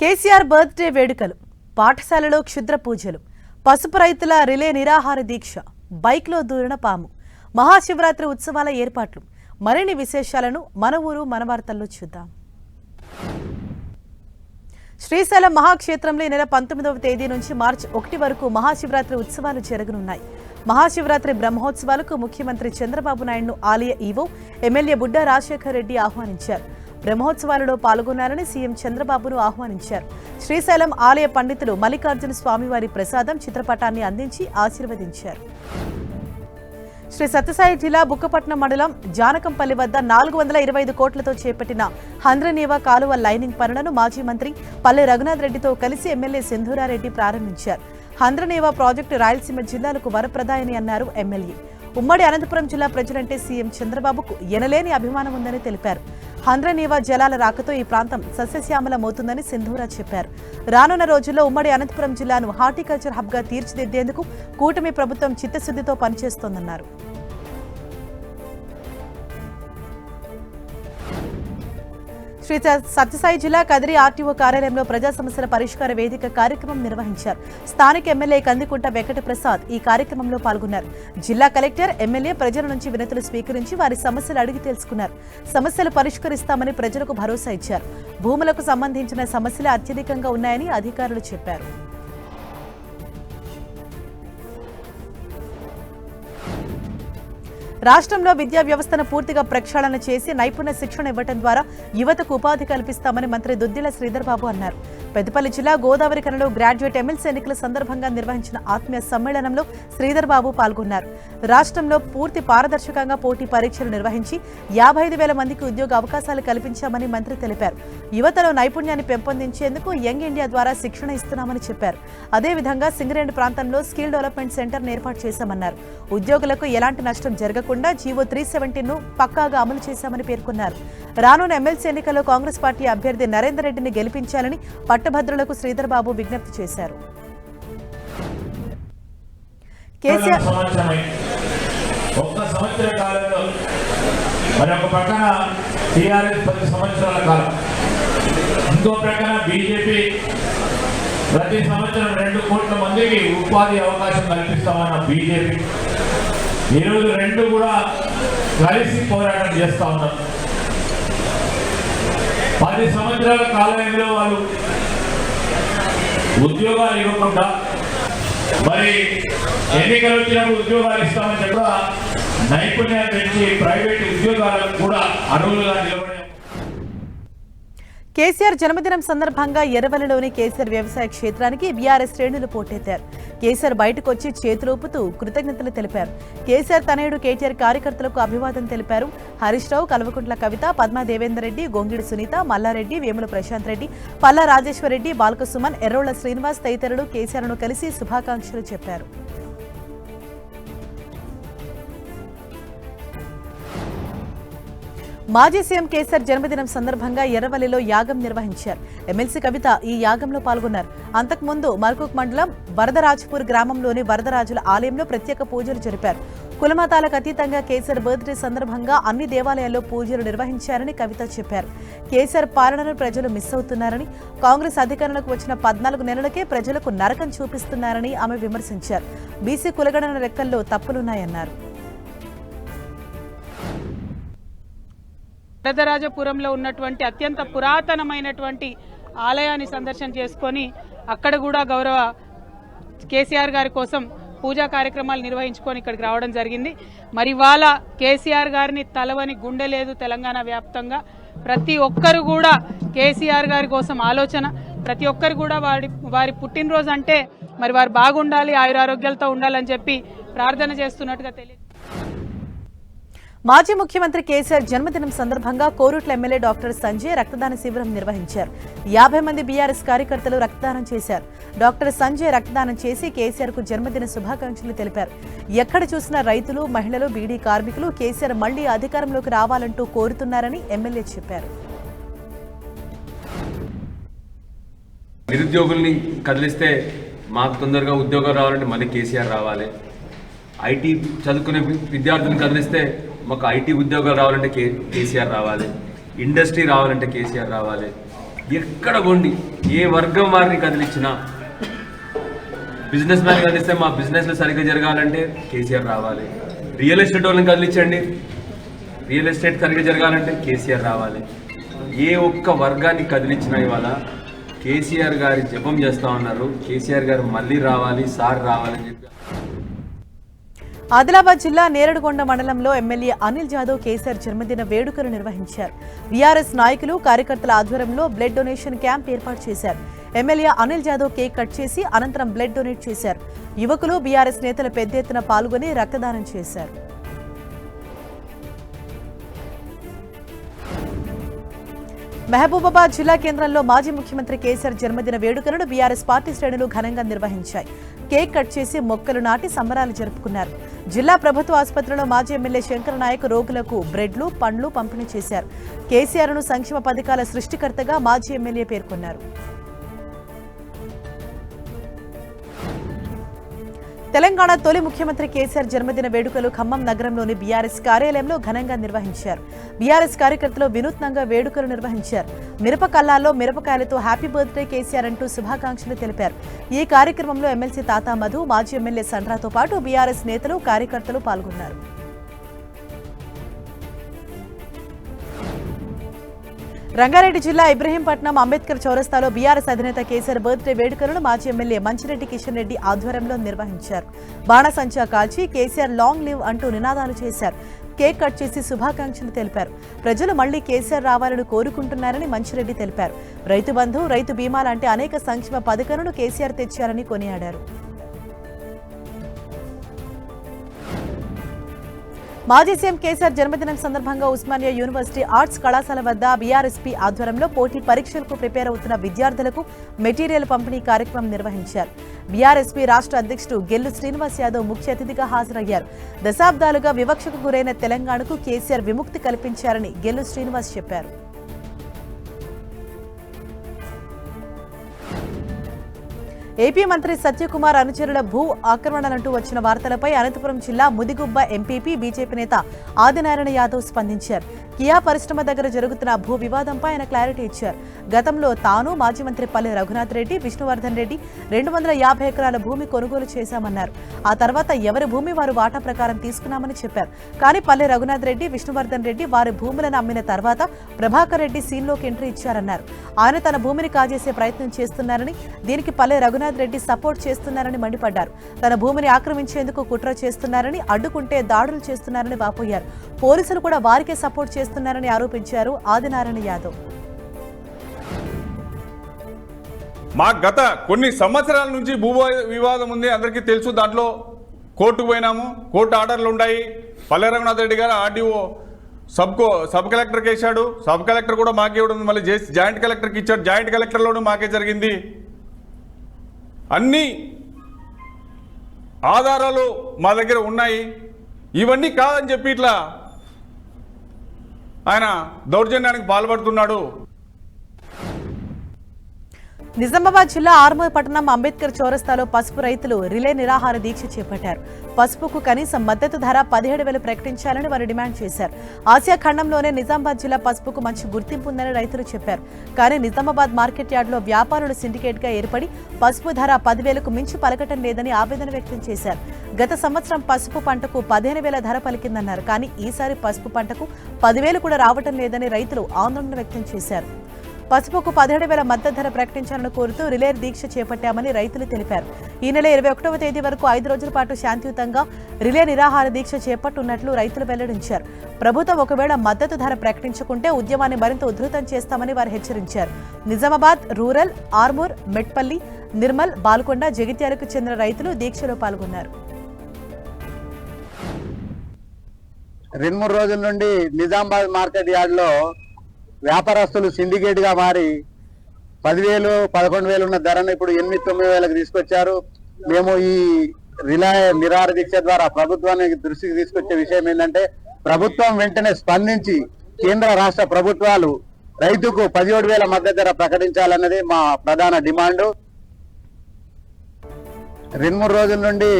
KCR birthday వేడుకలు, పాఠశాలలో క్షుద్ర పూజలు, పసుపు రైతుల రిలే నిరాహార దీక్ష, బైక్లో దూరిన పాము, మహాశివరాత్రి ఉత్సవాల ఏర్పాట్లు, మరిన్ని విశేషాలను మన ఊరు మన వార్తల్లో చూద్దాం. శ్రీశైలం మహాక్షేత్రంలో ఈ నెల 19వ తేదీ నుంచి మార్చి 1 వరకు మహాశివరాత్రి ఉత్సవాలు జరగనున్నాయి. మహాశివరాత్రి బ్రహ్మోత్సవాలకు ముఖ్యమంత్రి చంద్రబాబు నాయుడును ఆలయ ఈవో ఎమ్మెల్యే బుడ్డ రాజశేఖర్ రెడ్డి ఆహ్వానించారు. బ్రహ్మోత్సవాలలో పాల్గొనాలని సీఎం చంద్రబాబును ఆహ్వానించారు. శ్రీశైలం ఆలయ పండితులు మల్లికార్జున స్వామివారి ప్రసాదం చిత్రపటాన్ని అందించి ఆశీర్వదించారు. శ్రీ సత్యసాయి జిల్లా బుక్కపట్నం మండలం జానకంపల్లి వద్ద 425 కోట్లతో చేపట్టిన హంద్రనీవా కాలువ లైనింగ్ పనులను మాజీ మంత్రి పల్లె రఘునాథ్ రెడ్డితో కలిసి ఎమ్మెల్యే సింధూరారెడ్డి ప్రారంభించారు. హంద్రనీవా ప్రాజెక్టు రాయలసీమ జిల్లాలకు వరప్రదాయని అన్నారు ఎమ్మెల్యే. ఉమ్మడి అనంతపురం జిల్లా ప్రజలంటే సీఎం చంద్రబాబుకు ఎనలేని అభిమానం ఉందని తెలిపారు. హంద్రనీవా జలాల రాకతో ఈ ప్రాంతం సస్యశ్యామలమవుతుందని సింధూరా చెప్పారు. రానున్న రోజుల్లో ఉమ్మడి అనంతపురం జిల్లాను హార్టికల్చర్ హబ్గా తీర్చిదిద్దేందుకు కూటమి ప్రభుత్వం చిత్తశుద్ధితో పనిచేస్తోందన్నారు. శ్రీ సత్యసాయి జిల్లా కదిరి ఆర్టీఓ కార్యాలయంలో ప్రజా సమస్యల పరిష్కార వేదిక కార్యక్రమం నిర్వహించారు. స్థానిక ఎమ్మెల్యే కందికుంట వెంకట ప్రసాద్ ఈ కార్యక్రమంలో పాల్గొన్నారు. జిల్లా కలెక్టర్, ఎమ్మెల్యే ప్రజల నుంచి వినతులు స్వీకరించి వారి సమస్యలు అడిగి తెలుసుకున్నారు. సమస్యలు పరిష్కరిస్తామని ప్రజలకు భరోసా ఇచ్చారు. భూములకు సంబంధించిన సమస్యలు అత్యధికంగా ఉన్నాయని అధికారులు చెప్పారు. రాష్ట్రంలో విద్యా వ్యవస్థను పూర్తిగా ప్రక్షాళన చేసి నైపుణ్య శిక్షణ ఇవ్వడం ద్వారా యువతకు ఉపాధి కల్పిస్తామని మంత్రి దుద్దిల శ్రీధర్ బాబు అన్నారు. పెద్దపల్లి జిల్లా గోదావరి కనిలో గ్రాడ్యుయేట్ ఎమ్మెల్సీ ఎన్నికల సందర్భంగా నిర్వహించిన ఆత్మీయ సమ్మేళనంలో శ్రీధర్ బాబు పాల్గొన్నారు. రాష్ట్రంలో పూర్తి పారదర్శకంగా పోటీ పరీక్షలు నిర్వహించి 55,000 మందికి ఉద్యోగ అవకాశాలు కల్పించామని మంత్రి తెలిపారు. యువతలో నైపుణ్యాన్ని పెంపొందించేందుకు యంగ్ ఇండియా ద్వారా శిక్షణ ఇస్తున్నామని చెప్పారు. అదేవిధంగా సింగరేణి ప్రాంతంలో స్కిల్ డెవలప్మెంట్ సెంటర్ను ఏర్పాటు చేశామన్నారు. ఉద్యోగులకు ఎలాంటి నష్టం జరగకుండా జీవో 370ను పక్కాగా అమలు చేశామని పేర్కొన్నారు. రానున్న ఎమ్మెల్సీ ఎన్నికల్లో కాంగ్రెస్ పార్టీ అభ్యర్థి నరేందర్ రెడ్డిని గెలిపించాలని పట్టభద్రులకు శ్రీధర్ బాబు విజ్ఞప్తి చేశారు. కేసీఆర్ ఒక్క సంవత్సర కాలంలో మరొక పక్కన టీఆర్ఎస్ 10 సంవత్సరాల కాలం, ఇంకో ప్రక్కన బీజేపీ ప్రతి సంవత్సరం 2 కోట్ల మందికి ఉపాధి అవకాశం కల్పిస్తామన్న బీజేపీ ఈరోజు 2 కూడా కలిసి పోరాటం చేస్తా ఉన్నారు. 10 సంవత్సరాల కాలంలో వాళ్ళు ఉద్యోగాలు ఇవ్వకుండా మరి ఎన్నికలు వచ్చినప్పుడు ఉద్యోగాలు ఇస్తామని చెప్పి నైపుణ్యాలు పెంచి ప్రైవేట్ ఉద్యోగాలకు కూడా అర్హులుగా నిలబడే. కేసీఆర్ జన్మదినం సందర్భంగా ఎర్రవల్లిలోని కేసీఆర్ వ్యవసాయ క్షేత్రానికి బీఆర్ఎస్ శ్రేణులు పోటెత్తారు. కేసీఆర్ బయటకు వచ్చి చేతులూపుతూ కృతజ్ఞతలు తెలిపారు. కేసీఆర్ తనయుడు కేటీఆర్ కార్యకర్తలకు అభివాదం తెలిపారు. హరీష్ రావు, కల్వకుంట్ల కవిత, పద్మా దేవేందర్ రెడ్డి, గొంగిడి సునీత, మల్లారెడ్డి, వేముల ప్రశాంత్ రెడ్డి, పల్లా రాజేశ్వర్ రెడ్డి, బాలకసుమన్, ఎర్రోళ్ల శ్రీనివాస్ తదితరులు కేసీఆర్ను కలిసి శుభాకాంక్షలు చెప్పారు. మాజీ సీఎం కేసీఆర్ జన్మదినం సందర్భంగా ఎర్రవల్లిలో యాగం నిర్వహించారు. ఎమ్మెల్సీ కవిత ఈ యాగంలో పాల్గొన్నారు. అంతకుముందు మల్కుక్ మండలం వరదరాజపూర్ గ్రామంలోని వరదరాజుల ఆలయంలో ప్రత్యేక పూజలు జరిపారు. కులమతాలకు అతీతంగా కేసీఆర్ బర్త్డే సందర్భంగా అన్ని దేవాలయాల్లో పూజలు నిర్వహించారని కవిత చెప్పారు. కేసీఆర్ పాలనను ప్రజలు మిస్ అవుతున్నారని, కాంగ్రెస్ అధికారంలోకి వచ్చిన 14 నెలలకే ప్రజలకు నరకం చూపిస్తున్నారని ఆమె విమర్శించారు. బీసీ కులగణన లెక్కల్లో తప్పులున్నాయన్నారు. వరదరాజపురంలో ఉన్నటువంటి అత్యంత పురాతనమైనటువంటి ఆలయాన్ని సందర్శన చేసుకొని అక్కడ కూడా గౌరవ కేసీఆర్ గారి కోసం పూజా కార్యక్రమాలు నిర్వహించుకొని ఇక్కడికి రావడం జరిగింది. మరి ఇవాళ కేసీఆర్ గారిని తలవని గుండె లేదు తెలంగాణ వ్యాప్తంగా. ప్రతి ఒక్కరు కూడా కేసీఆర్ గారి కోసం ఆలోచన, ప్రతి ఒక్కరు కూడా వారి పుట్టినరోజు అంటే మరి వారు బాగుండాలి, ఆయురారోగ్యాలతో ఉండాలని చెప్పి ప్రార్థన చేస్తున్నట్టుగా తెలియదు. మాజీ ముఖ్యమంత్రి కేసీఆర్ జన్మదినం సందర్భంగా కోరుట్ల ఎమ్మెల్యే డాక్టర్ సంజయ్ రక్తదాన శిబిరం నిర్వహించారు. 50 మంది బీఆర్ఎస్ కార్యకర్తలు రక్తదానం చేశారు. డాక్టర్ సంజయ్ రక్తదానం చేసి కేసీఆర్ కు జన్మదిన శుభాకాంక్షలు తెలిపారు. ఎక్కడ చూసినా రైతులు, మహిళలు, బీడీ కార్మికులు కేసీఆర్ మళ్లీ అధికారంలోకి రావాలంటూ కోరుతున్నారని ఎమ్మెల్యే చెప్పారు. నిరుద్యోగుల్ని కదిలిస్తే మాకు తొందరగా ఉద్యోగం రావాలంటే మళ్ళీ కేసీఆర్ రావాలి. ఐటీ చదువుకునే విద్యార్థులను కదిలిస్తే మాకు ఐటీ ఉద్యోగాలు రావాలంటే కేసీఆర్ రావాలి. ఇండస్ట్రీ రావాలంటే కేసీఆర్ రావాలి. ఎక్కడ కొండి ఏ వర్గం వారిని కదిలించినా, బిజినెస్ మ్యాన్ కదిలిస్తే మా బిజినెస్లు సరిగ్గా జరగాలంటే కేసీఆర్ రావాలి. రియల్ ఎస్టేట్ వాళ్ళని కదిలించండి, రియల్ ఎస్టేట్ సరిగ్గా జరగాలంటే కేసీఆర్ రావాలి. ఏ ఒక్క వర్గాన్ని కదిలించినా ఇవాళ కేసీఆర్ గారి జపం చేస్తూ ఉన్నారు. కేసీఆర్ గారు మళ్ళీ రావాలి, సార్ రావాలని చెప్పి. ఆదిలాబాద్ జిల్లా నేరడుగొండ మండలంలో ఎమ్మెల్యే అనిల్ జాదవ్ కేసీఆర్ జన్మదిన వేడుకలు నిర్వహించారు. బీఆర్ఎస్ నాయకులు కార్యకర్తల ఆధ్వర్యంలో బ్లడ్ డొనేషన్ క్యాంప్ ఏర్పాటు చేశారు. MLA Anil Jadhav cake cut చేసి అనంతరం బ్లడ్ డొనేట్ చేశారు. యువకులు బీఆర్ఎస్ నేతలు పెద్ద ఎత్తున పాల్గొని రక్తదానం చేశారు. మహబూబాబాద్ జిల్లా కేంద్రంలో మాజీ ముఖ్యమంత్రి కేసీఆర్ జన్మదిన వేడుకలను బీఆర్ఎస్ పార్టీ శ్రేణులు ఘనంగా నిర్వహించాయి. కేక్ కట్ చేసి మొక్కలు నాటి సంబరాలు జరుపుకున్నారు. జిల్లా ప్రభుత్వ ఆసుపత్రిలో మాజీ ఎమ్మెల్యే శంకర నాయక్ రోగులకు బ్రెడ్లు, పండ్లు పంపిణీ చేశారు. కేసీఆర్ను సంక్షేమ పథకాల సృష్టికర్తగా మాజీ ఎమ్మెల్యే పేర్కొన్నారు. తెలంగాణ తొలి ముఖ్యమంత్రి కేసీఆర్ జన్మదిన వేడుకలు ఖమ్మం నగరంలోని బీఆర్ఎస్ కార్యాలయంలో ఘనంగా నిర్వహించారు. బీఆర్ఎస్ కార్యకర్తలు వినూత్నంగా వేడుకలు నిర్వహించారు. మిరపకల్లాల్లో మిరపకాయలతో హ్యాపీ బర్త్డే కేసీఆర్ అంటూ శుభాకాంక్షలు తెలిపారు. ఈ కార్యక్రమంలో ఎమ్మెల్సీ తాతా మధు, మాజీ ఎమ్మెల్యే సండ్రాతో పాటు బీఆర్ఎస్ నేతలు, కార్యకర్తలు పాల్గొన్నారు. రంగారెడ్డి జిల్లా ఇబ్రహీంపట్నం అంబేద్కర్ చౌరస్తాలో బీఆర్ఎస్ అధినేత కేసీఆర్ బర్త్డే వేడుకలను మాజీ ఎమ్మెల్యే మంచిరెడ్డి కిషన్ రెడ్డి ఆధ్వర్యంలో నిర్వహించారు. బాణసంచా కాల్చి కేసీఆర్ లాంగ్ లివ్ అంటూ నినాదాలు చేశారు. కేక్ కట్ చేసి శుభాకాంక్షలు తెలిపారు. ప్రజలు మళ్లీ కేసీఆర్ రావాలని కోరుకుంటున్నారని మంచిరెడ్డి తెలిపారు. రైతు బంధు, రైతు బీమా లాంటి అనేక సంక్షేమ పథకాలను కేసీఆర్ తెచ్చారని కొనియాడారు. మాజీ సీఎం కేసీఆర్ జన్మదినం సందర్భంగా ఉస్మానియా యూనివర్సిటీ ఆర్ట్స్ కళాశాల వద్ద బీఆర్ఎస్పీ ఆధ్వర్యంలో పోటీ పరీక్షలకు ప్రిపేర్ అవుతున్న విద్యార్థులకు మెటీరియల్ పంపిణీ కార్యక్రమం నిర్వహించారు. బీఆర్ఎస్పీ రాష్ట్ర అధ్యక్షుడు గెల్లు శ్రీనివాస్ యాదవ్ ముఖ్య అతిథిగా హాజరయ్యారు. దశాబ్దాలుగా వివక్షకు గురైన తెలంగాణకు కేసీఆర్ విముక్తి కల్పించారని గెల్లు శ్రీనివాస్ చెప్పారు. ఏపీ మంత్రి సత్యకుమార్ అనుచరుల భూ ఆక్రమణలంటూ వచ్చిన వార్తలపై అనంతపురం జిల్లా ముదిగుబ్బ ఎంపీపీ బీజేపీ నేత ఆదినారాయణ యాదవ్ స్పందించారు. కియా పరిశ్రమ దగ్గర జరుగుతున్న భూ వివాదంపై ఆయన క్లారిటీ ఇచ్చారు. గతంలో తాను, మాజీ మంత్రి పల్లె రఘునాథ్ రెడ్డి, విష్ణువర్ధన్ రెడ్డి 250 ఎకరాల భూమి కొనుగోలు చేశామన్నారు. ఆ తర్వాత ఎవరి భూమి వారు వాటా ప్రకారం తీసుకున్నామని చెప్పారు. కానీ పల్లె రఘునాథ్ రెడ్డి, విష్ణువర్ధన్ రెడ్డి వారి భూములను అమ్మిన తర్వాత ప్రభాకర్ రెడ్డి సీన్లోకి ఎంట్రీ ఇచ్చారన్నారు. ఆయన తన భూమిని కాజేసే ప్రయత్నం చేస్తున్నారని, దీనికి పల్లె రఘునాథ్ రెడ్డి సపోర్ట్ చేస్తున్నారని మండిపడ్డారు. తన భూమిని ఆక్రమించేందుకు కుట్ర చేస్తున్నారని, అడ్డుకుంటే దాడులు చేస్తున్నారని వాపోయారు. పోలీసులు కూడా వారికే సపోర్ట్ చేస్తున్నారని ఆరోపించారు ఆదినారాయణ యాదవ్. మా గత కొన్ని సంవత్సరాల నుంచి భూ వివాదం ఉంది, అందరికీ తెలుసు. దాంట్లో కోర్టుకు పోయినాము, కోర్టు ఆర్డర్లు ఉన్నాయి. పల్లె రఘునాథ్ రెడ్డి గారు ఆర్డీఓ సబ్ కలెక్టర్కి వేశాడు. సబ్ కలెక్టర్ కూడా మాకే ఇవ్వడం, మళ్ళీ జాయింట్ కలెక్టర్కి ఇచ్చాడు. జాయింట్ కలెక్టర్లోనూ మాకే జరిగింది. అన్ని ఆధారాలు మా దగ్గర ఉన్నాయి. ఇవన్నీ కాదని చెప్పి ఇట్లా ఆయన దౌర్జన్యానికి పాల్పడుతున్నాడు. నిజామాబాద్ జిల్లా ఆర్మూర్ పట్టణం అంబేద్కర్ చౌరస్తాలో పసుపు రైతులు రిలే నిరాహార దీక్ష చేపట్టారు. పసుపుకు కనీసం మద్దతు ధర 17,000 ప్రకటించాలని వారు డిమాండ్ చేశారు. ఆసియా ఖండంలోనే నిజామాబాద్ జిల్లా పసుపుకు మంచి గుర్తింపు ఉందని రైతులు చెప్పారు. కానీ నిజామాబాద్ మార్కెట్ యార్డులో వ్యాపారులు సిండికేట్గా ఏర్పడి పసుపు ధర 10,000కు మించి పలకటం లేదని ఆవేదన వ్యక్తం చేశారు. గత సంవత్సరం పసుపు పంటకు 15,000 ధర పలికిందన్నారు. కానీ ఈసారి పసుపు పంటకు 10,000 కూడా రావటం లేదని రైతులు ఆందోళన వ్యక్తం చేశారు. పసుపుకు 17,000 మద్దతు ధర ప్రకటించాలని కోరుతూ రిలే దీక్ష చేపట్టామని రైతులు తెలిపారు. ఈ నెల 21వ తేదీ వరకు 5 రోజుల పాటు శాంతియుతంగా రిలే నిరాహార దీక్ష చేపట్టున్నట్లు రైతులు వెల్లడించారు. ప్రభుత్వం ఒకవేళ మద్దతు ధర ప్రకటించుకుంటే ఉద్యమాన్ని మరింత ఉధృతం చేస్తామని వారు హెచ్చరించారు. నిజామాబాద్ రూరల్, ఆర్మూర్, మెట్పల్లి, నిర్మల్, బాల్కొండ, జగిత్యాలకు చెందిన రైతులు దీక్షలో పాల్గొన్నారు. 2-3 రోజుల నుండి నిజామాబాద్ మార్కెట్ యార్డ్లో వ్యాపారస్తులు సిండికేట్ గా మారి 10,000, 11,000 ఉన్న ధరను ఇప్పుడు 8-9,000కి తీసుకొచ్చారు. మేము ఈ నిరాహార దీక్ష ద్వారా ప్రభుత్వానికి దృష్టికి తీసుకొచ్చే విషయం ఏంటంటే, ప్రభుత్వం వెంటనే స్పందించి కేంద్ర రాష్ట్ర ప్రభుత్వాలు రైతుకు 17,000 మద్దతు ధర ప్రకటించాలన్నది మా ప్రధాన డిమాండ్. 2-3 రోజుల నుండి